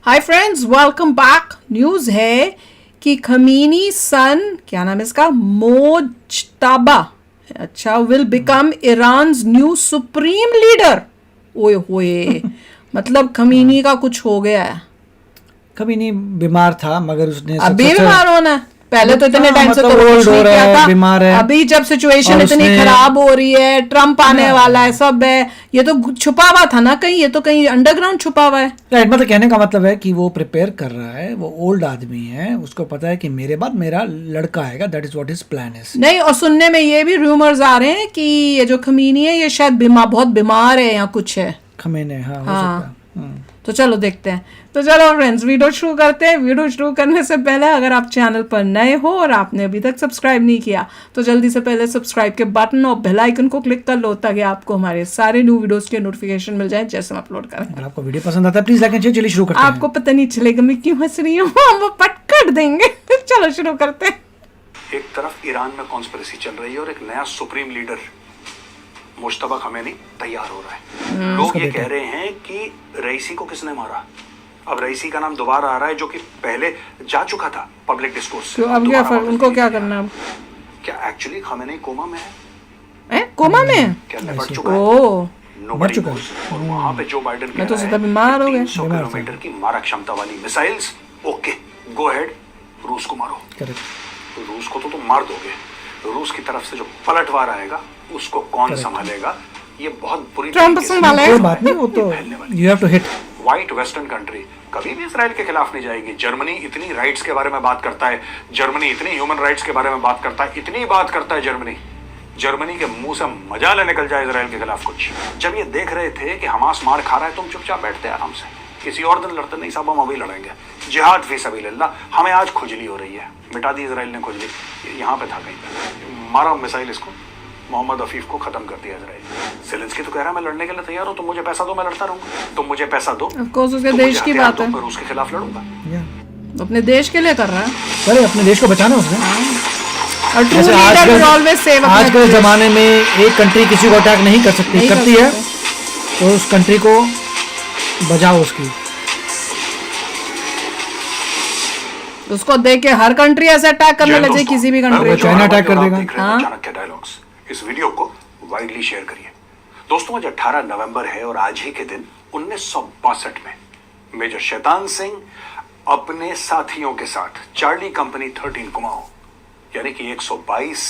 Hi friends, welcome back. News है कि Khomeini सन, क्या नाम है इसका, मोज्तबा, अच्छा, will become Iran's new supreme leader. ओए होए मतलब खमीनी का कुछ हो गया है। खमीनी बीमार था मगर उसने अभी बीमार होना है, पहले तो इतने टाइम से तो कुछ नहीं किया था, बीमार है। अभी जब सिचुएशन इतनी खराब हो रही है, ट्रम्प आने वाला है, सब है, ये तो छुपा हुआ था ना कहीं, ये तो कहीं अंडरग्राउंड छुपा हुआ है। राइट, मतलब कहने का मतलब है कि वो प्रिपेयर कर रहा है, वो ओल्ड आदमी है, उसको पता है कि मेरे बाद मेरा लड़का आएगा, that is what his plan is. नहीं, और सुनने में ये भी रूमर्स आ रहे हैं कि ये जो खमीनी है ये शायद बहुत बीमार है या कुछ है। खमीनी, हाँ, हो सकता है। तो चलो देखते हैं। तो चलो फ्रेंड्स, वीडियो शुरू करते हैं। वीडियो शुरू करने से पहले अगर आप चैनल पर नए हो और आपने अभी तक सब्सक्राइब नहीं किया तो जल्दी से पहले सब्सक्राइब के बटन और बेल आइकन को क्लिक कर लो ताकि आपको हमारे सारे न्यू वीडियोस के नोटिफिकेशन मिल जाए जैसे हम अपलोड करें। अगर आपको वीडियो पसंद आता है प्लीज लाइक एंड शेयर। चलिए शुरू करते हैं। आपको पता नहीं चलेगा मैं क्यों हंस रही हूँ, हम वो पट कर देंगे। चलो शुरू करते हैं। एक तरफ ईरान में कॉन्स्पिरेसी चल रही है और एक नया सुप्रीम लीडर मुश्तबा खमेनी तैयार हो रहा है। लोग ये कह रहे हैं कि रईसी को किसने मारा। अब रईसी का नाम दोबारा आ रहा है जो कि पहले जा चुका था पब्लिक डिस्कोर्स से। अब क्या उनको क्या करना है? क्या एक्चुअली खमेनी कोमा में है? कोमा में है? क्या निपट चुका है? मर चुका है। और वहां पे जो बाइडेन मैं तो सीधा बीमार हो गया। 300 किलोमीटर की मारक क्षमता वाली मिसाइल्स, ओके गो अहेड, रूस को मारो। करेक्ट। रूस को तो तुम मार दोगे, रूस की तरफ से जो पलटवार आएगा उसको कौन संभालेगा? ये बहुत बुरी ट्रम्प संभालेगा। कोई बात नहीं, वो तो you have to hit. White western country कभी भी इसराइल के खिलाफ नहीं जाएगी। जर्मनी इतनी राइट्स के बारे में बात करता है, जर्मनी इतनी ह्यूमन राइट्स के बारे में बात करता है, इतनी बात करता है जर्मनी के मुंह से मजाल निकल जाए इसराइल के खिलाफ कुछ। जब ये देख रहे थे कि हमास मार खा रहा है, तुम चुपचाप बैठते आराम से, किसी और दिन लड़ते नहीं, साहब हम अभी लड़ेंगे, जिहाद फी सबीलिल्लाह। हमें आज खुजली हो रही है, मिटा दी इसराइल ने खुजली, यहाँ पे था कहीं पे, मारा मिसाइल इसको, मोहम्मद अफीफ को खत्म कर दिया इसराइल। ज़ेलेंस्की तो कह रहा है मैं लड़ने के लिए तैयार हूँ, तुम मुझे पैसा दो मैं लड़ता रहूंगा, तुम मुझे पैसा दो, ऑफ कोर्स उसके देश की बात है, मैं रूस के खिलाफ लड़ूंगा। अपने देश के लिए कर रहा है, अरे अपने देश को बचाना उसने। और true leader will always save. आज के जमाने में एक कंट्री किसी को अटैक नहीं कर सकती, करती है तो उस कंट्री को बचाओ, उसको देख के हर कंट्री ऐसे अटैक करने लगे, किसी भी कंट्री, चाइना अटैक कर देगा। चाणक्य डायलॉग्स, इस वीडियो को वाइडली शेयर करिए। दोस्तों आज 18 नवंबर है और आज ही के दिन 1962 में मेजर शैतान सिंह अपने साथियों के साथ चार्ली कंपनी 13 कुमाऊं यानी कि 122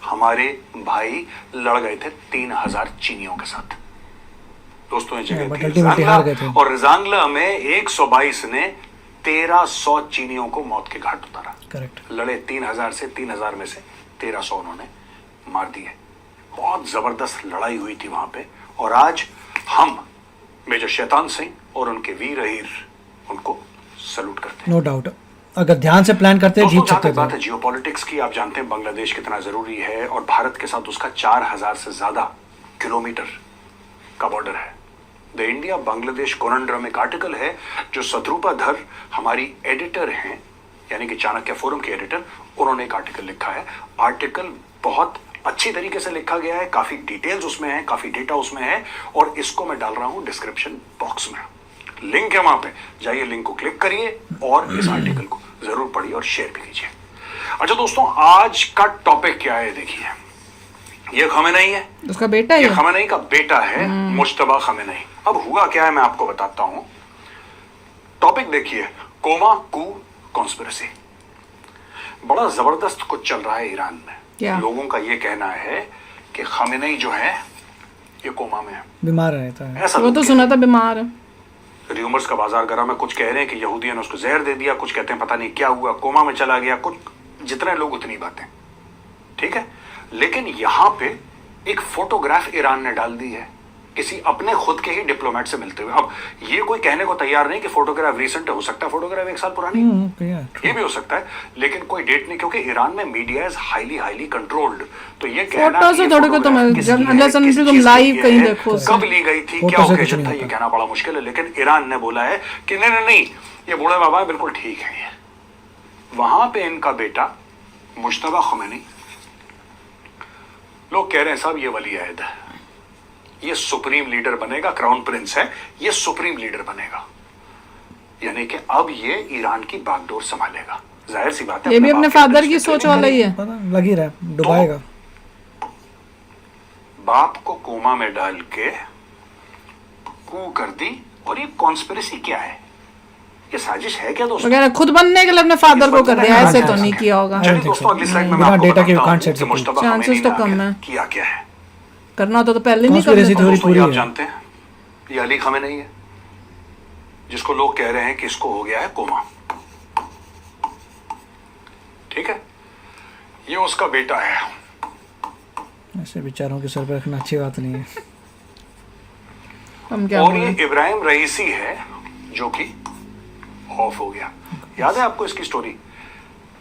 हमारे भाई लड़ गए थे 3000 चीनियों के साथ। दोस्तों ये जगह थी रिजांगला, और रिजांगला में 122 ने 1300 चीनियों को मौत के घाट उतारा। करेक्ट। लड़े 3000 से, 3000 में से 1300 उन्होंने मार दिए। बहुत जबरदस्त लड़ाई हुई थी वहां पे। और आज हम मेजर शैतान सिंह और उनके वीर हीर उनको सलूट करते हैं। नो डाउट, अगर ध्यान से प्लान करते हैं जीत सकते हैं। बात है जियोपॉलिटिक्स की, आप जानते हैं बांग्लादेश कितना जरूरी है और भारत के साथ उसका 4000 से ज्यादा किलोमीटर का बॉर्डर है। द इंडिया बांग्लादेश कोनंड्रम एक आर्टिकल है जो सद्रूपा धर हमारी एडिटर हैं, यानी कि चाणक्य फोरम के एडिटर, उन्होंने एक आर्टिकल लिखा है। आर्टिकल बहुत अच्छी तरीके से लिखा गया है, काफी डिटेल्स उसमें है, काफी डेटा उसमें है, और इसको मैं डाल रहा हूं डिस्क्रिप्शन बॉक्स में, लिंक है वहां पे, जाइए लिंक को क्लिक करिए और इस आर्टिकल को जरूर पढ़िए और शेयर भी कीजिए। अच्छा दोस्तों, आज का टॉपिक क्या है देखिए, ये खमेनी है, उसका बेटा है, ये खमेनी का बेटा है मुश्तबा खमेनी। अब हुआ क्या है मैं आपको बताता हूं। टॉपिक देखिए, कोमा कू कॉन्स्पिरेसी। बड़ा जबरदस्त कुछ चल रहा है ईरान में। लोगों का ये कहना है कि खमेनी जो है ये कोमा में है, बीमार रहता है, ऐसा वो तो सुना था बीमार है। र्यूमर्स का बाजार करा में, कुछ कह रहे हैं कि यहूदियों ने उसको जहर दे दिया, कुछ कहते हैं पता नहीं क्या हुआ, कोमा में चला गया, कुछ जितने लोग उतनी बातें, ठीक है। लेकिन यहां पे एक फोटोग्राफ ईरान ने डाल दी है किसी अपने खुद के ही डिप्लोमेट से मिलते हुए। अब ये कोई कहने को तैयार नहीं कि फोटोग्राफ रीसेंट हो सकता है, फोटोग्राफ 1 साल पुरानी, ये भी हो सकता है, लेकिन कोई डेट नहीं, क्योंकि ईरान में मीडिया इज हाईली कंट्रोल्ड। तो ये कहना फोटो से थोड़ी को तुम लाइव कहीं देखो कब ली गई थी, क्या ओकेजन था, ये कहना बड़ा मुश्किल है। लेकिन ईरान ने बोला है कि नहीं, ये बूढ़े बाबा बिल्कुल ठीक है। वहां पे इनका बेटा मुश्तबा खमेनी, लोग कह रहे हैं साहब ये वली अहद है, ये सुप्रीम लीडर बनेगा, क्राउन प्रिंस है, ये सुप्रीम लीडर बनेगा। यानी कि अब ये ईरान की बागडोर संभालेगा। जाहिर सी बात है, ये भी अपने बाप के फादर इंटरेस्ट की में सोच तो वाला ही है। पता लग ही रहा है डुबाएगा। बाप को कोमा में डाल के कू कर दी। और ये कॉन्स्पिरेसी क्या है, ये साजिश है क्या दोस्तों? वगैरह खुद बनने के लिए अपने फादर को कर दिया, ऐसे तो नहीं किया होगा। चलिए दोस्तों, अगली स्लाइड में मैं बिना आपको डेटा के बताता can't हूं set कि the मुश्तबा chances खमीनी तो ने कम आखिर है। किया क्या है। करना होता तो पहले नहीं कर Conspiracy देता। थोड़ी दोस्तों, ये पूरी आप है। जानते हैं, ये अली खमेनी है, जिसको लोग कह रहे हैं कि इसको हो गया है कोमा। ठीक है, ये उसका बेटा है। ऐसे बेचारों के सर पे रखना अच्छी बात नहीं है। हम क्या और ये बोले। इब्राहिम रईसी है जो कि ऑफ हो गया। याद है आपको इसकी स्टोरी?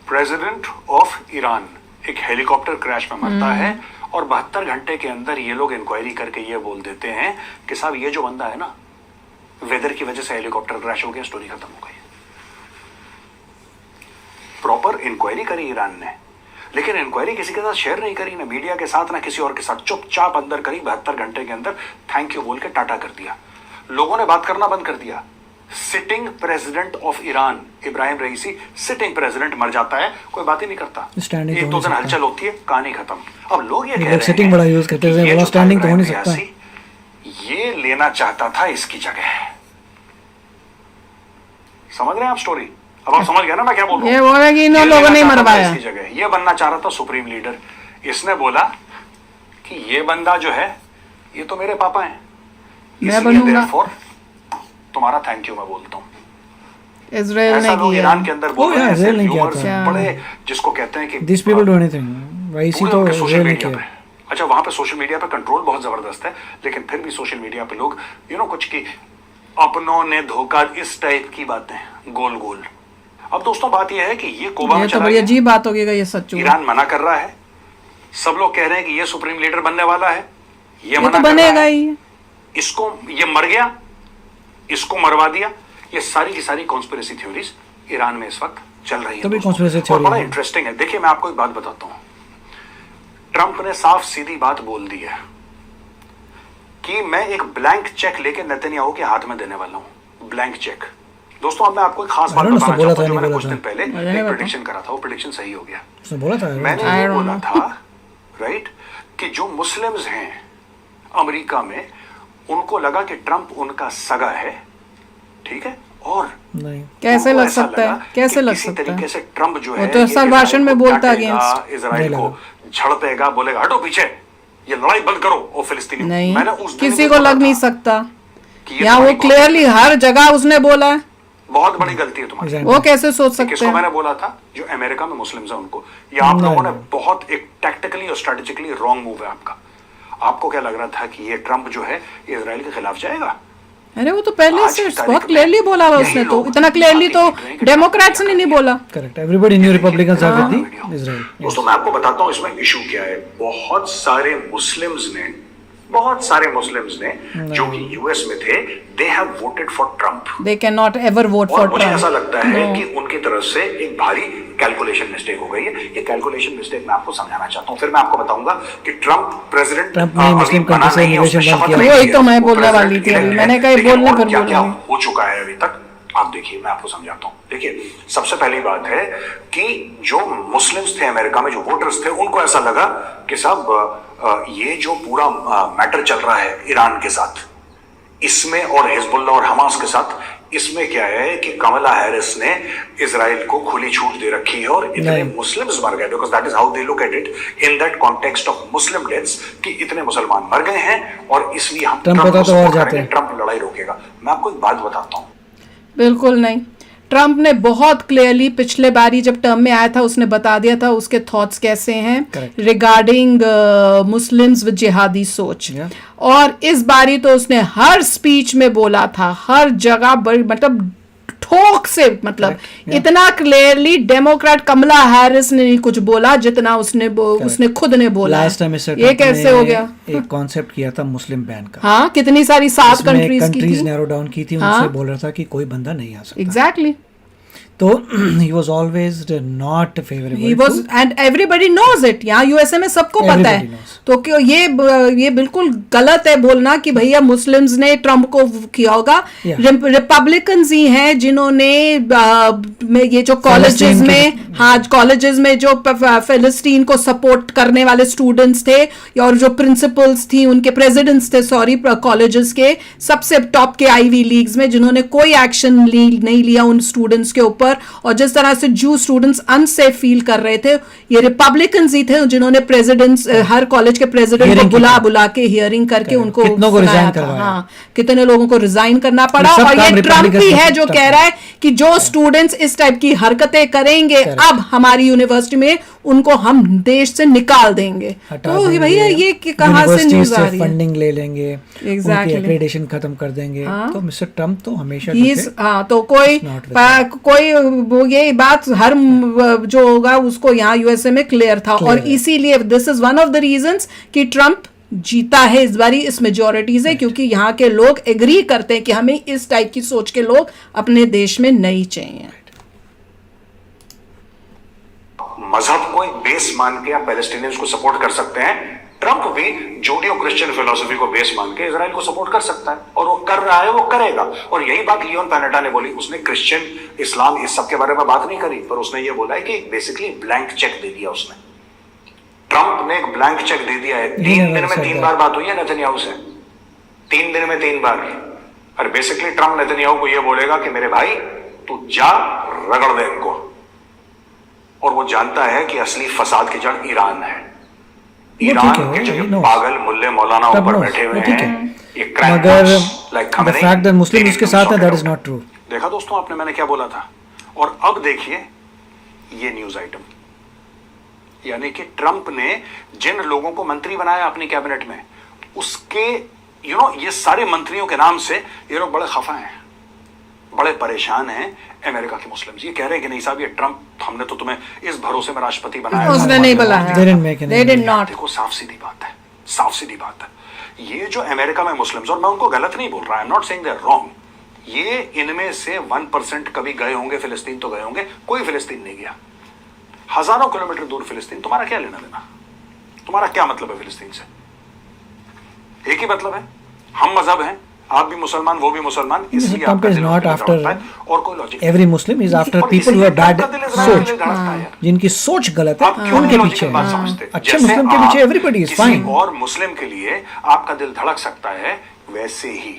प्रेसिडेंट ऑफ ईरान एक हेलीकॉप्टर क्रैश में मरता है और 72 घंटे के अंदर ये लोग इंक्वायरी करके ये बोल देते हैं कि साहब ये जो बंदा है ना, वेदर की वजह से हेलीकॉप्टर क्रैश हो गया, स्टोरी खत्म हो गई। प्रॉपर इंक्वायरी करी ईरान ने, लेकिन इंक्वायरी किसी के साथ शेयर नहीं करी, ना मीडिया के साथ ना किसी और के साथ, चुपचाप अंदर करी। 72 घंटे के अंदर थैंक यू बोल के टाटा कर दिया। लोगों ने बात करना बंद कर दिया। Sitting president of Iran Ibrahim Raisi, sitting president मर जाता है, कोई बात ही नहीं करता। Standing एक तो दो हो दिन नहीं हलचल होती है, कहानी खत्म। अब लोग ये कह लोग रहे हैं sitting बड़ा use करते थे, कि ये बोला जो standing था तो हो नहीं इब्राहिम सकता। रईसी, ये लेना चाहता था इसकी जगह। समझ रहे हैं आप स्टोरी? अब आप समझ गए ना मैं क्या बोल रहा हूँ? ये बोल रहे कि इन ये लोगों लेना ने चाहता था मरवाया। इसकी जगह। ये बनना चाह रहा था सुप्रीम लीडर। इसने बोला कि ये बंदा जो है ये तो मेरे पापा हैं, मैं इसलिए बनूंगा। therefore तुम्हारा थैंक यू मैं बोलता हूँ। इजराइल ऐसा ने लोग किया। ईरान के अंदर बोल Oh, रहे हैं, yeah, ऐसे इजराइल ने किया rumors था। बड़े, जिसको कहते हैं कि दिस पीपल डू एनीथिंग। वैसी पूरे तो उनके सोशल इजराइल ने मीडिया किया। पे। अच्छा, वहां पे सोशल मीडिया पे कंट्रोल बहुत जबरदस्त है, लेकिन फिर भी सोशल मीडिया पे लोग कुछ की अपनों ने धोखा, इस टाइप की बातें गोल गोल। अब दोस्तों बात यह है कि ये कोबा ये में तो चला बड़ी गया। अजीब बात होगी ये सच हुआ। ईरान मना कर रहा है, सब लोग कह रहे हैं कि ये सुप्रीम लीडर बनने वाला है, ये ये मना तो कर रहा बनेगा है, ही। इसको ये मर गया, इसको मरवा दिया। ये सारी की सारी कॉन्स्पिरेसी थ्योरीज ईरान में इस वक्त चल रही है तभी दोस्तों। conspiracy और theory बड़ा है। इंटरेस्टिंग है। देखिए मैं आपको एक बात बताता हूं, ट्रंप ने साफ सीधी बात बोल दी है कि मैं एक ब्लैंक चेक लेके नेतन्याहू के हाथ में देने वाला हूं। Blank cheque. दोस्तों अब मैं आपको एक खास बात अरुण, उसने बताना बोला चाहता हूं, था, जो नहीं मैंने बोला कुछ था? दिन पहले मुझे नहीं एक पता। प्रेडिक्शन करा था, वो प्रेडिक्शन सही हो गया। उसने बोला था मैंने I ये don't बोला know. था राइट कि जो मुस्लिम्स हैं अमेरिका में, उनको लगा कि ट्रंप उनका सगा है, ठीक है, और नहीं। कैसे उनको लग ऐसा सकता है? लगा कैसे कि लग किसी सकता है? तरीके से ट्रंप जो वो है तो ये सब इजराइल भाषण में को बोलता डांटेगा, against। इजराइल नहीं को झड़पेगा, बोलेगा हटो पीछे, ये लड़ाई बंद करो और फिलिस्तीनी। नहीं, मैंने उस दिन किसी भी को बोला लग नहीं था सकता। कि ये यहाँ वो तुम्हारी बहुत क्लियरली हर जगह उसने बोला है। बहुत बड़ी गलती है तुम्हारी। Exactly. वो कैसे सोच सकते किसको हैं? मैंने बोला था? जो अमेरिका में मुस्लिम्स हैं उनको। ये आप नहीं, लोगों ने नहीं। बहुत एक टैक्टिकली और स्ट्रेटेजिकली रॉन्ग मूव है आपका। आपको क्या लग रहा था कि ये ट्रंप जो है ये इजराइल के खिलाफ जाएगा? अरे वो तो पहले आज से की तारीख बहुत में क्लियरली बोला हुआ यही उसने, तो लोग इतना क्लियरली तो आगे देख रहे हैं कि डेमोक्रेट्स ने नहीं बोला। Correct. Everybody new republicans are with video. The Israel. दोस्तों मैं आपको बताता हूं इसमें इशू क्या है। बहुत सारे मुस्लिम्स ने जो कि यूएस में थे, they have voted for Trump. They can not ever vote और फॉर मुझे ऐसा ट्रम्प। लगता है कि उनकी तरफ से एक भारी कैलकुलेशन मिस्टेक हो गई है। ये कैलकुलेशन मिस्टेक मैं आपको समझाना चाहता हूं, फिर मैं आपको बताऊंगा कि ट्रंप प्रेसिडेंट ट्रंप ने मुस्लिम बना कंट्री से नहीं है, उसने इमिग्रेशन बंद शपथ किया। नहीं वही ली तो है, मैं वो बोलने वाली president थी अभी। elect मैंने है। कहा ये लेकिन बोलने और फिर क्या-क्या बोलूंगी। हो चुका है अभी तक, आप देखिए, मैं आपको समझाता हूँ। देखिए, सबसे पहली बात है कि जो मुस्लिम्स थे अमेरिका में, जो वोटर्स थे, उनको ऐसा लगा कि साहब ये जो पूरा मैटर चल रहा है ईरान के साथ, इसमें और हिजबुल्ला और हमास के साथ, इसमें क्या है कि कमला हैरिस ने इजराइल को खुली छूट दे रखी है और इतने नहीं। मुस्लिम्स मर गए, because that is how they look at it in that context of Muslim deaths, कि इतने मुसलमान मर गए हैं और इसलिए हम ट्रंप ट्रंप होता को तो और support जाते करेंगे, हैं। ट्रंप लड़ाई रोकेगा। मैं आपको एक बात बताता हूँ, बिल्कुल नहीं। ट्रंप ने बहुत क्लियरली पिछले बारी जब टर्म में आया था उसने बता दिया था उसके थॉट्स कैसे हैं Correct. रिगार्डिंग मुस्लिम्स विद जिहादी सोच। Yeah. और इस बारी तो उसने हर स्पीच में बोला था, हर जगह बड़ी मतलब ठोक से, मतलब Yeah. इतना क्लियरली डेमोक्रेट कमला हैरिस ने नहीं कुछ बोला जितना उसने खुद ने बोला। लास्ट टाइम मिस्टर ये कैसे हो गया? एक कॉन्सेप्ट किया था मुस्लिम बैन का। हाँ, कितनी सारी 7 कंट्रीज की कंट्रीज थी। नैरो डाउन की थी, हाँ? उनसे बोल रहा था कि कोई बंदा नहीं आ सकता। एग्जैक्टली। तो he was always not favorable. He was, and everybody knows it. यहाँ यूएसए में सबको पता Everybody है. knows. तो क्यों ये बिल्कुल गलत है बोलना कि भैया मुस्लिम्स ने ट्रम्प को किया होगा. Yeah. रिपब्लिकन्स ही हैं जिन्होंने ये जो कॉलेजेस में, हाँ कॉलेजेस में जो फिलिस्तीन को सपोर्ट करने वाले स्टूडेंट्स थे और जो प्रिंसिपल्स थी, उनके प्रेसिडेंट्स थे, सॉरी, कॉलेजेस के सबसे टॉप के आईवी लीग्स में, जिन्होंने कोई एक्शन नहीं लिया उन स्टूडेंट्स के ऊपर. और जिस तरह से जू स्टूडेंट्स अनसेफ फील कर रहे थे, ये रिपब्लिकन्स ही थे जिन्होंने प्रेसिडेंट्स, हर कॉलेज के प्रेसिडेंट को बुला के हियरिंग करके उनको कितनों को रिजाइन करवाया. हाँ, कितने लोगों को रिजाइन करना पड़ा. और ये ट्रम्प ही है जो कह रहा है कि जो स्टूडेंट्स इस टाइप की हरकतें करेंगे अब हमारी यूनिवर्सिटी में, उनको हम देश से निकाल देंगे. तो भैया ये कहाँ से न्यूज आ रही है? फंडिंग ले लेंगे, Exactly. एक्रेडिटेशन खत्म कर देंगे. तो मिस्टर ट्रम्प तो हमेशा हाँ, तो कोई ये बात हर जो होगा उसको यहाँ यूएसए में क्लियर था. और इसीलिए this is one of the reasons कि ट्रम्प जीता है इस बारी इस मेजोरिटी से, क्योंकि यहाँ के लोग एग्री करते हैं कि हमें इस टाइप की सोच के लोग अपने देश में नहीं चाहिए. मजहब को एक बेस मान के आप पैलेस्टीनियंस को सपोर्ट कर सकते हैं. ट्रंप भी जूडियो क्रिश्चियन फिलोसफी को बेस मान के इजराइल को सपोर्ट कर सकता है, और वो कर रहा है, वो करेगा. और यही बात लियोन पैनेटा ने बोली. उसने क्रिश्चियन, इस्लाम, इस सब के बारे में बात नहीं करी, पर उसने ये बोला है कि बेसिकली ब्लैंक चेक दे दिया उसने. ट्रंप ने एक ब्लैंक चेक दे दिया है. 3 दिन में 3 बार बात हुई है नेतन्याहू से. 3 दिन में 3 बार. और बेसिकली ट्रंप नेतन्याहू को ये बोलेगा कि मेरे भाई तू जा, रगड़ दे इनको. और वो जानता है कि असली फसाद की जड़ ईरान है. ईरान के जो पागल मुल्ले मौलाना ऊपर बैठे हुए हैं, ये मगर the fact that मुस्लिम उसके साथ है, that is not true. देखा दोस्तों आपने मैंने क्या बोला था. और अब देखिए ये न्यूज आइटम, यानी कि ट्रंप ने जिन लोगों को मंत्री बनाया अपनी कैबिनेट में, उसके ये सारे मंत्रियों के नाम से ये लोग बड़े खफा हैं, बड़े परेशान हैं. अमेरिका के मुस्लिम ये कह रहे हैं कि नहीं साहब, ये ट्रंप, हमने तो तुम्हें इस भरोसे में राष्ट्रपति बनाया, उसने नहीं बुलाया. They did not. देखो साफ सीधी बात है, साफ सीधी बात है. ये जो अमेरिका में मुस्लिम्स, और मैं उनको गलत नहीं बोल रहा, I am not saying they are wrong, ये इनमें से 1% कभी गए होंगे फिलिस्तीन, तो गए होंगे. कोई फिलिस्तीन नहीं गया. हजारों किलोमीटर दूर फिलिस्तीन. तुम्हारा क्या लेना देना? तुम्हारा क्या मतलब है फिलिस्तीन से? एक ही मतलब है, हम मजहब हैं, आप भी मुसलमान, वो भी मुसलमान. इसलिए Trump is not after और कोई logic. every Muslim is after people who have bad सोच, जिनकी सोच गलत है, उनके पीछे. अच्छे मुस्लिम के पीछे everybody is fine. और मुस्लिम के लिए आपका दिल धड़क सकता है, वैसे ही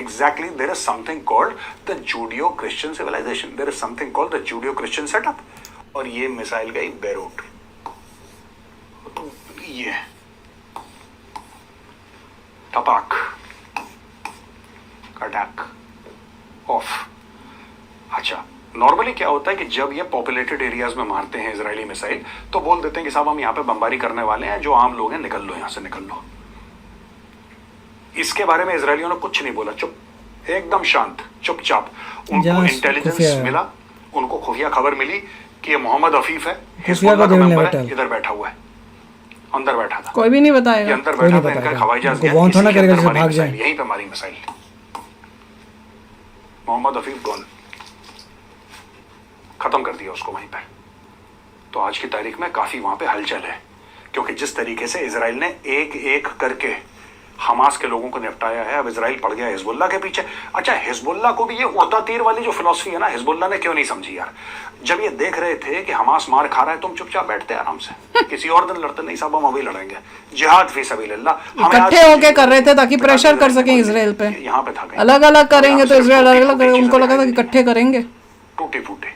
exactly there is something called the Judeo-Christian civilization. There is something called the Judeo-Christian setup. और ये मिसाइल गई बेरूट, ये टपाक अटैक ऑफ. अच्छा, नॉर्मली क्या होता है कि जब ये पॉपुलेटेड एरियाज में मारते हैं इजरायली मिसाइल, तो बोल देते हैं कि साहब हम यहाँ पे बमबारी करने वाले हैं, जो आम लोग हैं निकल लो, यहाँ से निकल लो. इसके बारे में इजरायलियों ने कुछ नहीं बोला, चुप, एकदम शांत, चुपचाप. उनको इंटेलिजेंस मिला, उनको खुफिया खबर मिली कि ये मोहम्मद अफीफ है, हिजबुल्लाह का मेंबर है, इधर बैठा हुआ है, अंदर बैठा था. कोई भी नहीं बताएगा. अंदर बैठा था, इनका हवाई जहाज यहीं पे मारी मिसाइल. मोहम्मद अफीफ गॉन, खत्म कर दिया उसको वहीं पे. तो आज की तारीख में काफी वहां पे हलचल है, क्योंकि जिस तरीके से इजराइल ने एक एक करके हमास के लोगों को निपटाया है, अब इजराइल पड़ गया हिजबुल्ला के पीछे. अच्छा, हिजबुल्ला को भी ये उड़ता तीर वाली जो फिलॉसफी है ना, हिजबुल्ला ने क्यों नहीं समझी यार? जब ये देख रहे थे कि हमास मार खा रहा है, तुम चुपचाप बैठते आराम से, किसी और दिन लड़ते. नहीं साहब, हम अभी लड़ेंगे, जिहाद फी सबीलिल्लाह. इकट्ठे होके कर रहे थे ताकि प्रेशर कर सकें इजराइल पे. यहाँ पे था, अलग अलग करेंगे तो इजराइल अलग अलग करेगा, उनको लगा था कि इकट्ठे करेंगे. टूटे फूटे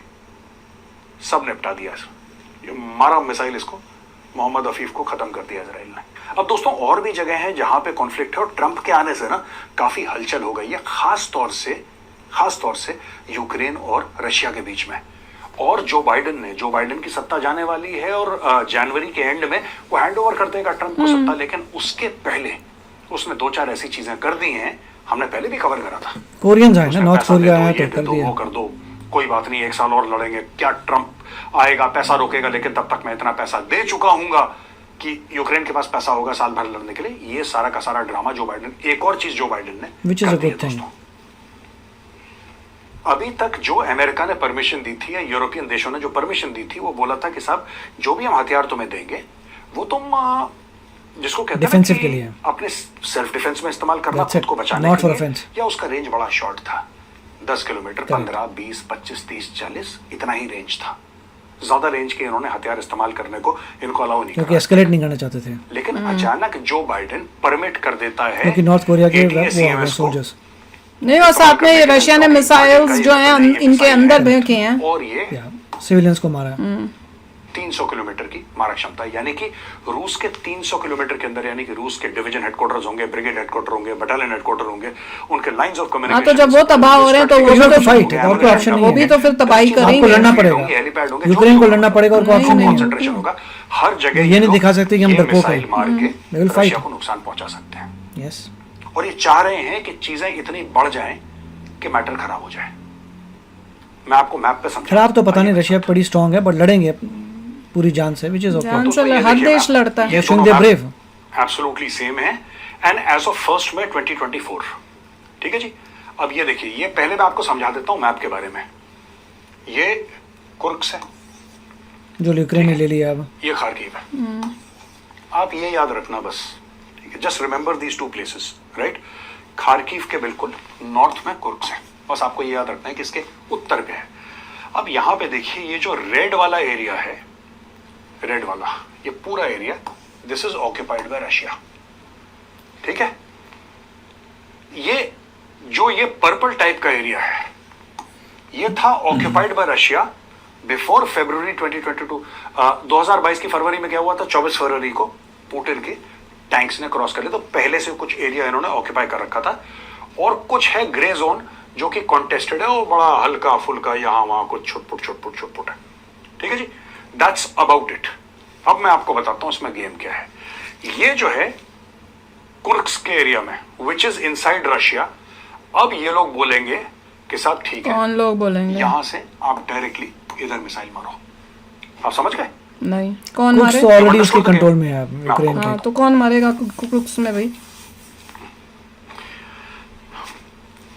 सब निपटा दिया. मारा मिसाइल इसको, मोहम्मद अफीफ को खत्म कर दिया इजराइल ने. अब दोस्तों और भी जगह हैं जहां पे कॉन्फ्लिक्ट है, और ट्रंप के आने से ना काफी हलचल हो गई है, खास तौर से यूक्रेन और रशिया के बीच में. और जो बाइडन की सत्ता जाने वाली है, और जनवरी के एंड में वो हैंड ओवर कर देगा ट्रंप को सत्ता. लेकिन उसके पहले उसने 2-4 ऐसी चीजें कर दी हैं, हमने पहले भी कवर करा था. कोरियंस आए ना, नॉर्थ कोरिया आया तो कर दिया. वो कर दो, कोई बात नहीं, 1 साल और लड़ेंगे. क्या ट्रंप आएगा, पैसा रोकेगा, लेकिन तब तक मैं इतना पैसा दे चुका हूंगा कि यूक्रेन के पास पैसा होगा साल भर लड़ने के लिए. ये सारा का सारा ड्रामा जो बाइडन. एक और चीज जो बाइडन ने Which is a good thing. अभी तक जो अमेरिका ने परमिशन दी थी या यूरोपियन देशों ने जो परमिशन दी थी वो बोला था कि साहब जो भी हम हथियार तुम्हें देंगे वो तुम जिसको कहते हैं ना Defensive कि के लिए। अपने सेल्फ डिफेंस में इस्तेमाल करना, That's खुद it. को बचाने Not के for लिए, offense. या उसका रेंज बड़ा शॉर्ट था, 10 किलोमीटर, 15, 20, 25, 30, 40 इतना ही रेंज था। ज्यादा रेंज के इन्होंने हथियार इस्तेमाल करने को इनको अलाउ नहीं क्योंकि करा। एस्केलेट नहीं करना चाहते थे, लेकिन अचानक जो बाइडेन परमिट कर देता है क्योंकि नॉर्थ कोरिया के वो ATACMS को, सोल्जर्स, नहीं, और साथ में रशिया ने मिसाइल्स जो हैं इनके अंदर फेंके हैं। और ये सिविलियंस को मारा है। 300 किलोमीटर की मारक क्षमता, यानी कि रूस के 300 किलोमीटर के अंदर, यानी कि रूस के डिवीजन हेडक्वार्टर्स होंगे, ब्रिगेड हेडक्वार्टर होंगे, बटालियन हेडक्वार्टर होंगे, उनके लाइंस ऑफ हाँ, कम्युनिकेशन। तो जब वो तबाह हो रहे हैं तो वो भी तो तो फाइट है, और कोई ऑप्शन नहीं वो है। भी तो फिर तबाही आपको करेंगे। लड़ना पड़ेगा, यूक्रेन को लड़ना पड़ेगा, और कोई ऑप्शन नहीं है। कंसंट्रेशन होगा हर जगह। ये नहीं दिखा सकते कि हम डरपोक हैं। मिसाइल मार के They will fight. रशिया को नुकसान पहुंचा सकते हैं। यस, और ये चाह रहे हैं कि चीजें इतनी बढ़ जाएं कि मैटर खराब हो जाए। मैं आपको मैप पे समझा, खराब तो पता नहीं, रशिया बड़ी स्ट्रांग है, बट लड़ेंगे पूरी जान से, विच इज ओके। जान से हर देश लड़ता है। They're showing their brave. Absolutely same है। एंड एज ऑफ 1 मई 2024, ठीक है जी। अब ये देखिए, ये पहले मैं आपको समझा देता हूं मैप के बारे में। ये कुर्स्क है, जो यूक्रेन ने ले लिया अब। ये खारकीव है। आप ये याद रखना बस, ठीक है। Just remember these two places, right. Kharkiv के बिल्कुल नॉर्थ में कुर्स्क है, बस आपको ये याद रखना है कि इसके उत्तर पे है। अब यहां पे देखिए, ये जो रेड वाला एरिया है, रेड वाला ये पूरा area, this is occupied by Russia, ठीक है। ये पर्पल टाइप का एरिया है, ये था ऑक्यूपाइड बाय रशिया बिफोर फरवरी 2022। 2022 की फरवरी में क्या हुआ था, 24 फरवरी को पुतिन के टैंक्स ने क्रॉस कर लिया। तो पहले से कुछ एरिया इन्होंने ऑक्यूपाई कर रखा था, और कुछ है ग्रे जोन जो कि कॉन्टेस्टेड है, वो बड़ा हल्का फुल्का यहां वहां कुछ छुटपुट है, ठीक है जी। That's about it. अब मैं आपको बताता हूं इसमें गेम क्या है। ये जो है कुर्स्क के एरिया में, विच इज इनसाइड रशिया। अब ये लोग बोलेंगे कि साहब ठीक है, कौन लोग बोलेंगे? यहां से आप डायरेक्टली इधर मिसाइल मारो। आप समझ गए? नहीं, कौन कुर्स्क मारे? तो ऑलरेडी उसके कंट्रोल में है यूक्रेन हाँ, के। तो कौन मारेगा कुर्स्क में भाई?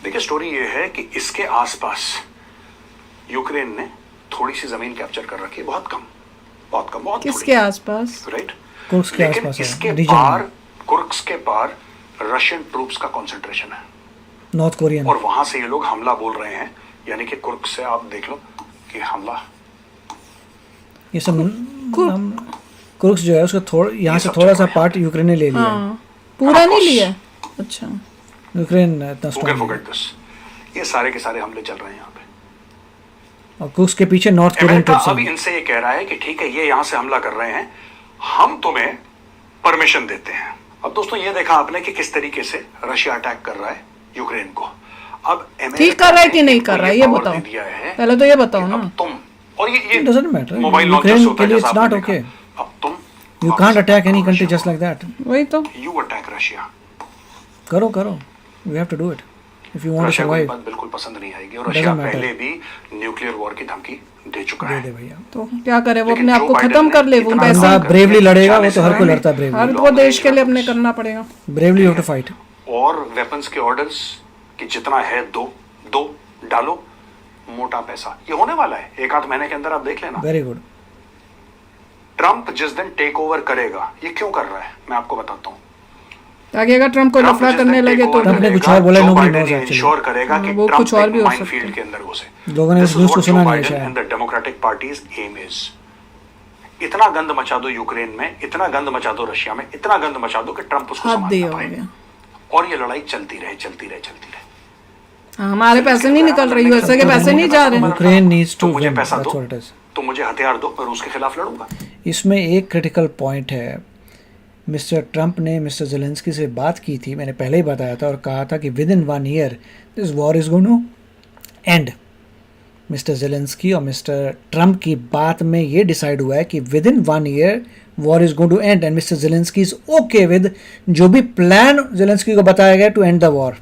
देखिए, स्टोरी ये है कि इसके आसपास यूक्रेन ने थोड़ी सी जमीन कैप्चर कर रखी है, बहुत किसके आसपास? राइट। कुर्स्क के लेकिन आसपास है, इसके रीजन पार, में। कुर्स्क के पार रशियन ट्रूप्स का कंसंट्रेशन है, नॉर्थ कोरियन। और वहां से ये लोग हमला बोल रहे हैं। यानी कि कुर्स्क से आप देख लो कि हमला, ये सब कुर्स्क जो है उसका यहाँ से थोड़ा सा पार्ट यूक्रेन ने ले लिया है। हाँ, पूरा नहीं लिया। अच्छा, यूक्रेन इतना स्ट्रांग है। Forget this. ये सारे के सारे हमले चल रहे हैं यहाँ पे। और कुर्स्क के पीछे नॉर्थ कोरियन अमेरिका ट्रूप्स अब हैं। इनसे ये कह रहा है कि ठीक है, ये यहां से हमला कर रहे हैं, हम तुम्हें परमिशन देते हैं। अब दोस्तों, ये देखा आपने कि किस तरीके से रशिया अटैक कर रहा है यूक्रेन को। अब ठीक कर रहा है कि नहीं कर रहा है, ये बताओ। पहले तो ये बताओ ना। अब तुम, और ये It doesn't matter. Mobile Ukraine launchers होता के है लिए जैसा it's आपने not देखा। okay. अब तुम, You can't attack any country just like that. वही तो। You attack Russia. करो you have to do it if you want to Russia को ये survive. बात बिल्कुल पसंद नहीं आएगी, और Doesn't रशिया matter. पहले भी न्यूक्लियर वॉर की धमकी दे चुका दे है। दे भैया। तो क्या करे वो, लेकिन अपने आप जो को बाइडेन खत्म ने कर ले। वो इतना वैसे बंदा कर ब्रेवली दिया, लड़ेगा, वो 40 तो हर कोई साल लड़ता है में। ब्रेवली। हर वो देश के लिए अपने करना पड़ेगा। Bravely you have to fight. और वेपन्स के ऑर्डर्स कि जितना है दो डालो, मोटा पैसा। ये होने वाला है 1-8 महीने के अंदर, आप देख लेना। Very good. ट्रंप जिस दिन टेक ओवर करेगा, ये क्यों कर रहा है मैं आपको बताता हूँ। ताकि अगर ट्रम्प को लफड़ा करने लगे तो ट्रंप ने कुछ और बोला, nobody knows actually. इंश्योर करेगा कि वो ट्रंप कुछ और भी हो माइनफील्ड सकता है। के अंदर घुसे। लोगों ने इस न्यूज़ को सुना नहीं शायद। And the democratic parties am is, इतना गंद मचा दो यूक्रेन में, इतना गंद मचा दो रशिया में, इतना गंद मचा दो कि ट्रंप उसको हद संभाल ही ना हो पाए, गया। और ये लड़ाई चलती रहे। हाँ, हमारे पैसे नहीं निकल रहे, यूएसए के पैसे नहीं जा रहे। यूक्रेन नीड्स तो टू मुझे विन, पैसा दैट्स दो, व्हाट इट इज। तो मुझे हथियार दो, मैं रूस के खिलाफ लड़ूंगा। इसमें एक क्रिटिकल पॉइंट है। मिस्टर ट्रंप ने मिस्टर ज़ेलेंस्की से बात की थी, मैंने पहले ही बताया था, और कहा था कि within 1 year this war is going to end. Mister Zelensky और मिस्टर ट्रंप की बात में ये डिसाइड हुआ है कि within 1 year war is going to end, and mister Zelensky is okay with जो भी प्लान ज़ेलेंस्की को बताया गया टू एंड द वॉर।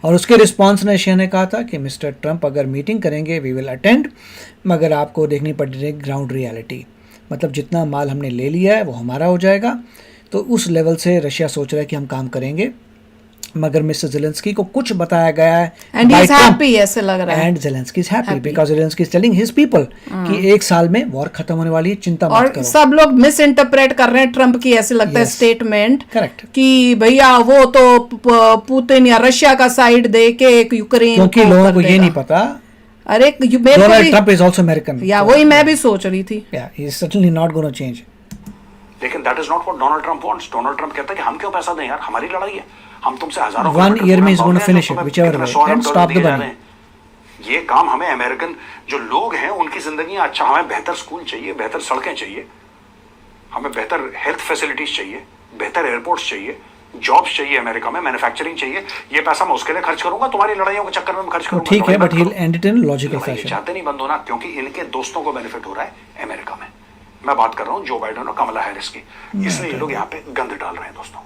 और उसके रिस्पांस में रशिया ने कहा था कि मिस्टर ट्रंप अगर मीटिंग करेंगे वी विल अटेंड, मगर आपको देखनी पड़ेगी ग्राउंड रियलिटी। मतलब जितना माल हमने ले लिया है वो हमारा हो जाएगा। तो उस लेवल से रशिया सोच रहा है कि हम काम करेंगे, मगर मिस्टर ज़ेलेंस्की को कुछ बताया गया है एंड ही इज हैप्पी, ऐसे लग रहा है। And Zelensky is happy because Zelensky is telling his people कि 1 साल में वॉर खत्म होने वाली है, चिंता मत और करो। सब लोग मिस इंटरप्रेट कर रहे हैं ट्रम्प की, ऐसे लगता है Yes. Statement Correct. कि भैया वो तो पुतिन या रशिया का साइड दे के एक यूक्रेन क्योंकि को लोगों कर को ये देगा। नहीं पता अरे मेरे को डोनाल्ड भी, ट्रम्प इज आल्सो अमेरिकन, या वही मैं भी सोच रही थी। Yeah he is certainly not gonna change. लेकिन that is not what Donald Trump wants. Donald Trump कहता है कि हम क्यों पैसा दें यार, हमारी लड़ाई है, हम तुमसे हजारों 1 year में is going to finish it, whichever way, and stop the burning. ये काम हमें अमेरिकन जो लोग हैं उनकी जिंदगी अच्छा, हमें बेहतर स्कूल चाहिए, बेहतर सड़कें चाहिए, हमें बेहतर हेल्थ फैसिलिटीज चाहिए, बेहतर एयरपोर्ट्स चाहिए, जॉब्स चाहिए अमेरिका में, मैन्युफैक्चरिंग चाहिए। ये पैसा मैं उसके लिए खर्च करूंगा, तुम्हारी लड़ाइयों के चक्कर में मैं खर्च करूंगा। ठीक है, लड़ाई बट मत ही करो। Will and it in logical लड़ाई फैशन। चाहते नहीं बंद होना, क्योंकि इनके दोस्तों को बेनिफिट हो रहा है अमेरिका में। मैं बात कर रहा हूँ जो बाइडेन और कमला हैरिस की, इसलिए ये लोग यहाँ पे गंद डाल रहे हैं दोस्तों।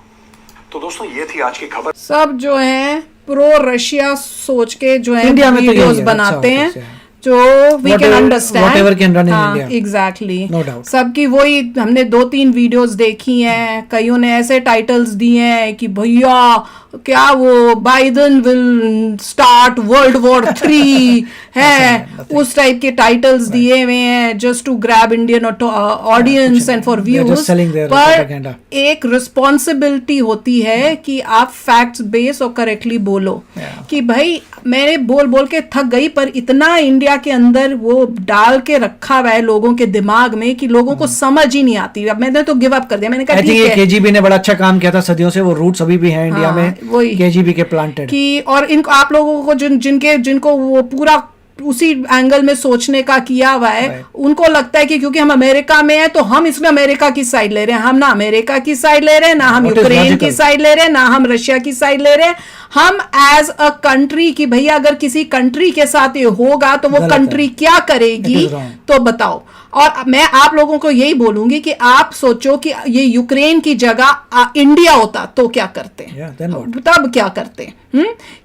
तो दोस्तों ये थी आज की खबर। सब जो है प्रो रशिया सोच के जो है इंडिया में तो यही वीडियोस है, बनाते अच्छा, हैं, okay, जो we can Whatever- understand, whatever can run in India. Exactly, No doubt. सबकी वही, हमने 2-3 वीडियोस देखी हैं, कईयों ने ऐसे टाइटल्स दिए हैं कि भैया क्या वो Biden will start world war 3 है, उस टाइप के टाइटल्स दिए हुए हैं just to grab Indian audience and for They're just selling views. their पर propaganda. एक रिस्पॉन्सिबिलिटी होती है कि आप फैक्ट्स बेस और करेक्टली बोलो Yeah. कि भाई मैंने बोल बोल के थक गई, पर इतना इंडिया के अंदर वो डाल के रखा हुआ है लोगों के दिमाग में कि लोगों को समझ ही नहीं आती। अब मैंने तो गिव अप कर दिया, मैंने कहा आई थिंक ठीक ये है केजीबी ने बड़ा अच्छा काम किया था सदियों से, वो रूट्स अभी भी हैं इंडिया हाँ, में, वही। केजीबी के प्लांटेड। कि और इनको आप लोगों को जिनको वो पूरा उसी एंगल में सोचने का किया हुआ है, उनको लगता है कि क्योंकि हम अमेरिका में हैं तो हम इसमें अमेरिका की साइड ले रहे हैं। हम ना अमेरिका की साइड ले रहे हैं, ना हम What is यूक्रेन की logical? साइड ले रहे हैं, ना हम रशिया की साइड ले रहे हैं। हम एज अ कंट्री की भैया अगर किसी कंट्री के साथ ये होगा तो वो गलत है। कंट्री क्या करेगी, It is wrong. तो बताओ। और मैं आप लोगों को यही बोलूंगी कि आप सोचो कि ये यूक्रेन की जगह इंडिया होता तो क्या करते हैं, Yeah, then what? तब क्या करते हैं?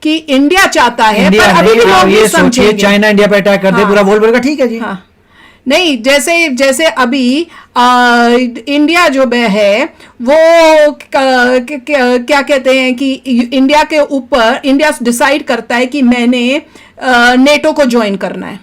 कि इंडिया चाहता है, इंडिया पर अभी भी नहीं, लोग आप नहीं ये सोचिए समझेंगे। चाइना इंडिया पे अटैक कर दे, हाँ। पूरा बोल बोलेगा ठीक है जी। हाँ, नहीं, जैसे अभी इंडिया जो है वो क्या कहते हैं कि इंडिया के ऊपर इंडिया डिसाइड करता है कि मैंने नेटो को ज्वाइन करना है।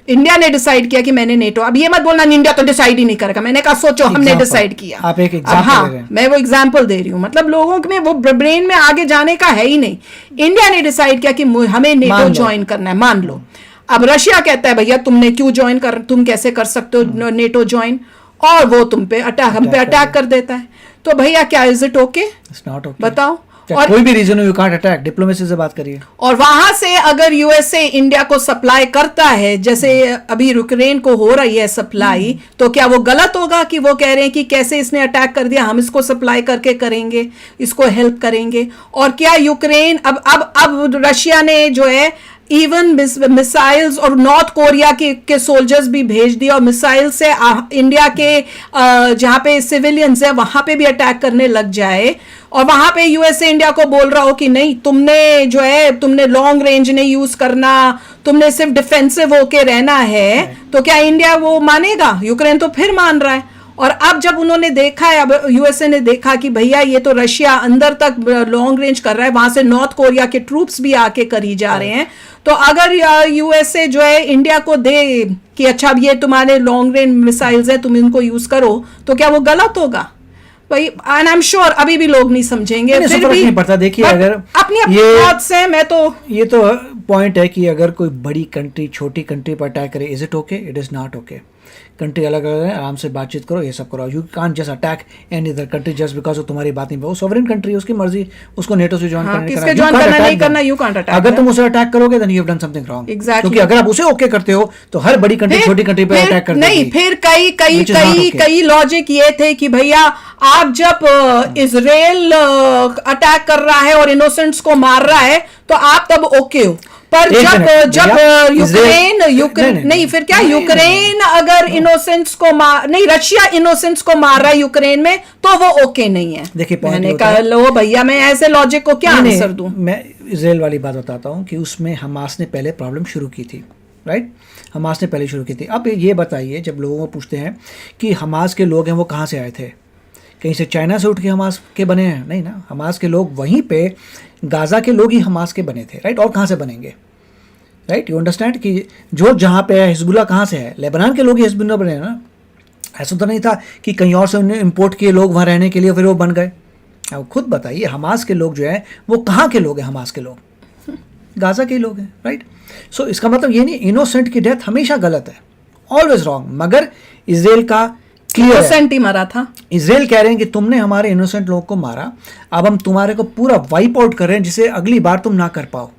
इंडिया ने डिसाइड किया कि मैंने नेटो, अब ये मत बोलना इंडिया तो डिसाइड ही नहीं करेगा। मैंने कहा सोचो हमने Example. डिसाइड किया। आप एक अब एग्जांपल हाँ, दे रहे हैं। मैं वो एग्जाम्पल दे रही हूँ, मतलब लोगों में वो ब्रेन में आगे जाने का है ही नहीं। इंडिया ने डिसाइड किया कि हमें नेटो मान लो। ज्वाइन करना है, मान लो। अब रशिया कहता है भैया तुमने क्यों ज्वाइन कर, तुम कैसे कर सकते हो नेटो ज्वाइन, और वो तुम पे हम पे अटैक कर देता है। तो भैया क्या is it okay, It's not okay. बताओ। क्या और कोई भी रीजन हो यू कांट अटैक, डिप्लोमेसी से बात करिए। और वहां से अगर यूएसए इंडिया को सप्लाई करता है, जैसे अभी यूक्रेन को हो रही है सप्लाई, तो क्या वो गलत होगा कि वो कह रहे हैं कि कैसे इसने अटैक कर दिया, हम इसको सप्लाई करके करेंगे, इसको हेल्प करेंगे। और क्या यूक्रेन अब रशिया ने जो है इवन मिसाइल्स और नॉर्थ कोरिया के सोल्जर्स भी भेज दिए, और मिसाइल से इंडिया के जहां पे सिविलियंस है वहां पे भी अटैक करने लग जाए, और वहां पे यूएसए इंडिया को बोल रहा हो कि नहीं तुमने लॉन्ग रेंज नहीं यूज करना, तुमने सिर्फ डिफेंसिव होके रहना है, तो क्या इंडिया वो मानेगा? यूक्रेन तो फिर मान रहा है। और अब जब उन्होंने देखा है, अब यूएसए ने देखा कि भैया ये तो रशिया अंदर तक लॉन्ग रेंज कर रहा है, वहां से नॉर्थ कोरिया के ट्रूप्स भी आके करी जा रहे हैं, तो अगर यूएसए जो है इंडिया को दे कि अच्छा अब ये तुम्हारे लॉन्ग रेंज मिसाइल्स हैं, तुम इनको यूज करो, तो क्या वो गलत होगा भाई? एंड आई एम श्योर अभी भी लोग नहीं समझेंगे। नहीं, फिर फर्क भी नहीं पड़ता। देखिए अगर अपनी अपनी ये- थॉट्स हैं, मैं तो ये तो पॉइंट है कि अगर कोई बड़ी कंट्री छोटी कंट्री पर अटैक करे, is it okay? It is not okay. Country अलग अलग है, आराम से बातचीत करो, ये सब करो। You can't just attack any other country just because वो तुम्हारी बात नहीं। वो सॉवरेन कंट्री, उसकी मर्जी, उसको नेटो से ज्वाइन हाँ, करने किसके join करना नहीं करना, you can't attack अगर them. तुम उसे अटैक करोगे then you have done something wrong. Exactly. क्योंकि अगर आप उसे ओके करते हो तो हर बड़ी कंट्री छोटी कंट्री पे अटैक कर नहीं, देगी। फिर कई कई Which is not कई okay. कई लॉजिक ये थे कि भैया आप जब इजराइल अटैक कर रहा है और इनोसेंट्स को मार रहा है तो आप तब ओके हो, पर एक जब मिनट, जब भैया, यूक्रेन नहीं, नहीं, फिर क्या नहीं, यूक्रेन अगर इनोसेंट्स को नहीं, रशिया इनोसेंट्स को मार रहा है यूक्रेन में, तो वो ओके नहीं है। देखिए, point मैंने ये होता कहा है- लो भैया, मैं ऐसे लॉजिक को क्या नहीं, आंसर दूं? मैं इसराइल वाली बात बताता हूँ कि उसमें हमास ने पहले प्रॉब्लम शुरू की थी, राइट? हमास ने पहले शुरू की थी। अब ये बताइए, जब लोगों को पूछते हैं कि हमास के लोग हैं वो कहाँ से आए थे, कहीं से चाइना से उठ के हमास के बने हैं? नहीं ना, हमास के लोग वहीं पे गाज़ा के लोग ही हमास के बने थे, राइट? और कहाँ से बनेंगे, राइट? यू अंडरस्टैंड कि जो जहाँ पे है हिजबुल्लाह कहाँ से है? लेबनान के लोग ही हिजबुल्लाह बने हैं ना। ऐसा तो नहीं था कि कहीं और से उन्हें इम्पोर्ट किए लोग वहाँ रहने के लिए फिर वो बन गए। अब खुद बताइए, हमास के लोग जो हैं वो कहाँ के लोग हैं? हमास के लोग गाज़ा के लोग हैं, राइट? सो इसका मतलब ये नहीं, इनोसेंट की डेथ हमेशा गलत है, ऑलवेज रॉन्ग। मगर इसराइल का क्लियर है, इनोसेंट ही मरा था। इसराइल कह रहे हैं कि तुमने हमारे इनोसेंट लोगों को मारा, अब हम तुम्हारे को पूरा वाइप आउट कर रहे हैं जिसे अगली बार तुम ना कर पाओ।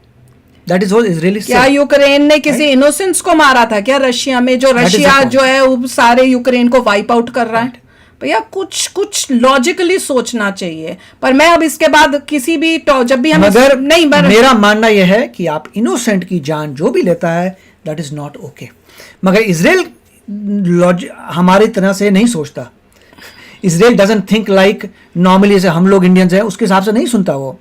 That is what Israel is क्या यूक्रेन ने किसी इनोसेंट्स को मारा था क्या रशिया में? जो That is the Russia point. जो है वो सारे यूक्रेन को वाइप आउट कर रहा है। भैया कुछ लॉजिकली सोचना चाहिए। पर मैं अब इसके बाद किसी भी जब भी हम मगर नहीं मेरा मानना यह है कि आप इनोसेंट की जान जो भी लेता है दैट इज नॉट ओके। मगर इसराइल हमारी तरह से नहीं सोचता। Israel doesn't think like normally जैसे हम लोग इंडियंस हैं उसके हिसाब से नहीं सुनता वो।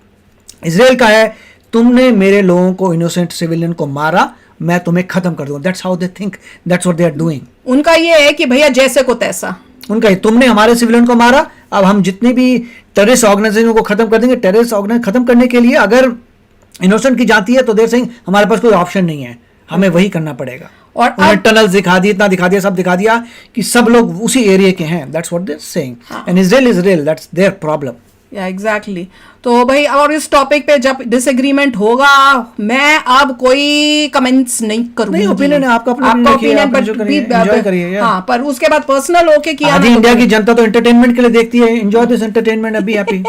इसराइल का है तुमने मेरे लोगों को, इनोसेंट सिविलियन को मारा, मैं तुम्हें खत्म कर दूंगा। That's how they think, that's what they are doing. उनका ये है कि भैया जैसे को तैसा। उनका ही, तुमने हमारे सिविलियन को मारा, अब हम जितनी भी टेररिस्ट ऑर्गेनाइजेशन को खत्म कर देंगे। टेररिस्ट ऑर्गेनाइजेशन खत्म करने के लिए अगर इनोसेंट की जाती है तो देर सिंह हमारे पास कोई ऑप्शन नहीं है, हमें वही करना पड़ेगा। और उन्हें टनल दिखा दिए, इतना दिखा दिया, सब दिखा दिया कि सब लोग उसी एरिया के हैं। That's what they are saying, and Israel is real, that's their problem. या एग्जैक्टली। तो भाई और इस टॉपिक पे जब डिसएग्रीमेंट होगा मैं अब कोई कमेंट्स नहीं करूंगी। नहीं, ओपिनियन है आपका, अपना आपका ओपिनियन ओपिनियन, जो करिए, enjoy करिए। हाँ, पर उसके बाद पर्सनल होके किया आधी इंडिया की जनता तो एंटरटेनमेंट के लिए देखती है। एंजॉय दिस एंटरटेनमेंट, अभी हैप्पी।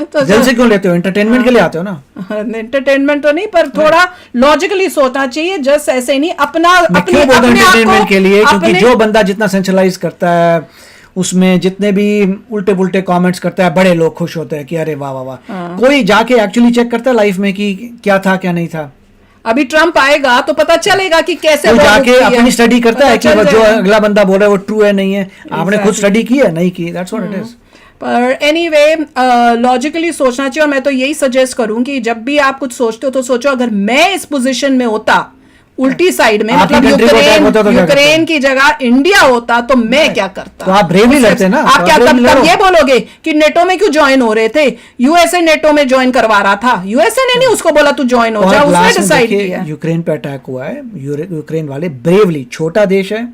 तो दिल से क्यों लेते हो? एंटरटेनमेंट के लिए आते हो ना। एंटरटेनमेंट तो नहीं, पर थोड़ा लॉजिकली सोचना चाहिए। जस्ट ऐसे नहीं अपना मैं क्यों बोलता हूं एंटरटेनमेंट के लिए? क्योंकि जो बंदा जितना सेंट्रलाइज करता है उसमें जितने भी उल्टे पुल्टे कमेंट्स करता है, बड़े लोग खुश होते हैं कि अरे वाह वाह वाह। कोई जाके एक्चुअली चेक करता है लाइफ में कि क्या था क्या नहीं था। अभी ट्रम्प आएगा तो पता चलेगा कि कैसे कोई जाके अपनी स्टडी करता है कि जो अगला बंदा बोल रहा है वो ट्रू है नहीं है। आपने खुद स्टडी की है? नहीं की। That's what it is. पर एनीवे लॉजिकली सोचना चाहिए। और मैं तो यही सजेस्ट करूं कि जब भी आप कुछ सोचते हो तो सोचो अगर मैं इस पोजीशन में होता, उल्टी साइड में, मतलब यूक्रेन की जगह इंडिया होता तो मैं क्या करता। तो आप ब्रेवली लड़ते ना। आप क्या तब ये बोलोगे कि नेटो में क्यों ज्वाइन हो रहे थे? यूएसए नेटो में ज्वाइन करवा रहा था, यूएसए ने नहीं उसको बोला तू ज्वाइन हो जा, उसने डिसाइड किया। यूक्रेन पे अटैक हुआ है, यूक्रेन वाले ब्रेवली, छोटा देश है,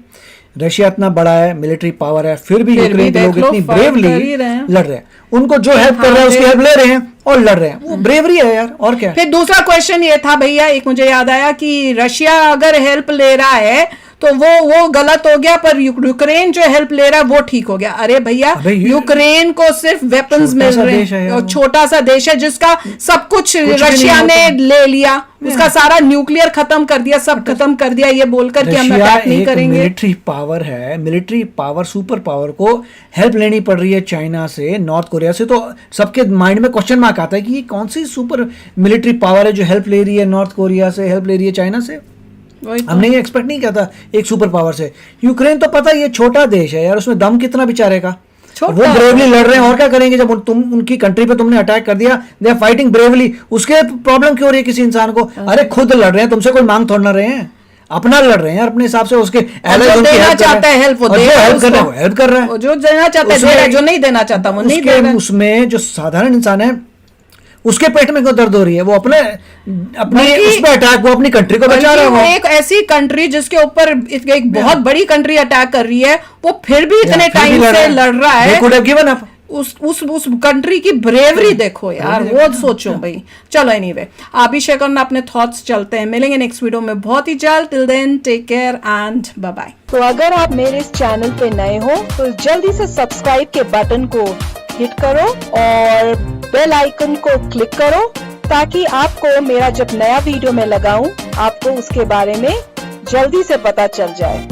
रशिया इतना बड़ा है, मिलिट्री पावर है, फिर भी यूक्रेन के लोग इतनी ब्रेवली लड़ रहे हैं। उनको जो हेल्प कर रहे हैं उसकी हेल्प ले रहे हैं और लड़ रहे हैं। वो ब्रेवरी है यार, और क्या। फिर दूसरा क्वेश्चन ये था भैया, एक मुझे याद आया कि रशिया अगर हेल्प ले रहा है तो वो गलत हो गया, पर यूक्रेन जो हेल्प ले रहा है वो ठीक हो गया। अरे भैया यूक्रेन को सिर्फ वेपन्स मिल रहे हैं और छोटा सा देश है जिसका सब कुछ रशिया ने ले लिया, उसका सारा न्यूक्लियर खत्म कर दिया, सब खत्म कर दिया, ये बोलकर कि हम अटैक नहीं करेंगे। मिलिट्री पावर है, मिलिट्री पावर, सुपर पावर को हेल्प लेनी पड़ रही है चाइना से, नॉर्थ कोरिया से। तो सबके माइंड में क्वेश्चन मार्क आता है कि ये कौन सी सुपर मिलिट्री पावर है जो हेल्प ले रही है नॉर्थ कोरिया से, हेल्प ले रही है चाइना से। हमने ये एक्सपेक्ट नहीं किया था एक सुपर पावर से। यूक्रेन तो पता है ये छोटा देश है यार, उसमें दम कितना बेचारे का। वो ब्रेवली लड़ रहे हैं, और क्या करेंगे जब तुम उनकी कंट्री पे तुमने अटैक कर दिया। They are fighting bravely. उसके प्रॉब्लम क्यों हो रही है किसी इंसान को? अरे खुद लड़ रहे हैं, तुमसे कोई मांग थोड़ ना रहे हैं, अपना लड़ रहे हैं यार अपने हिसाब से। उसके जो देना चाहता है हेल्प वो हेल्प कर रहा है, जो देना चाहता है, जो नहीं देना चाहता वो नहीं दे रहा है। उसमें जो साधारण इंसान है उसके पेट में क्यों दर्द हो रही है? वो अपने उस पे अटैक, वो अपनी कंट्री को बचा रहा है। एक ऐसी कंट्री जिसके ऊपर एक बहुत बड़ी कंट्री अटैक कर रही है, वो फिर भी इतने टाइम से लड़ रहा है। उस कंट्री की ब्रेवरी देखो यार, वो सोचो भाई। चलो एनीवे, आप भी शेयर करना अपने थॉट्स। चलते हैं, मिलेंगे नेक्स्ट वीडियो में बहुत ही जल्द। Till then take care and bye bye. तो अगर आप मेरे इस चैनल पे नए हो तो जल्दी से सब्सक्राइब के बटन को हिट करो और बेल आइकन को क्लिक करो ताकि आपको मेरा जब नया वीडियो मैं लगाऊं आपको उसके बारे में जल्दी से पता चल जाए।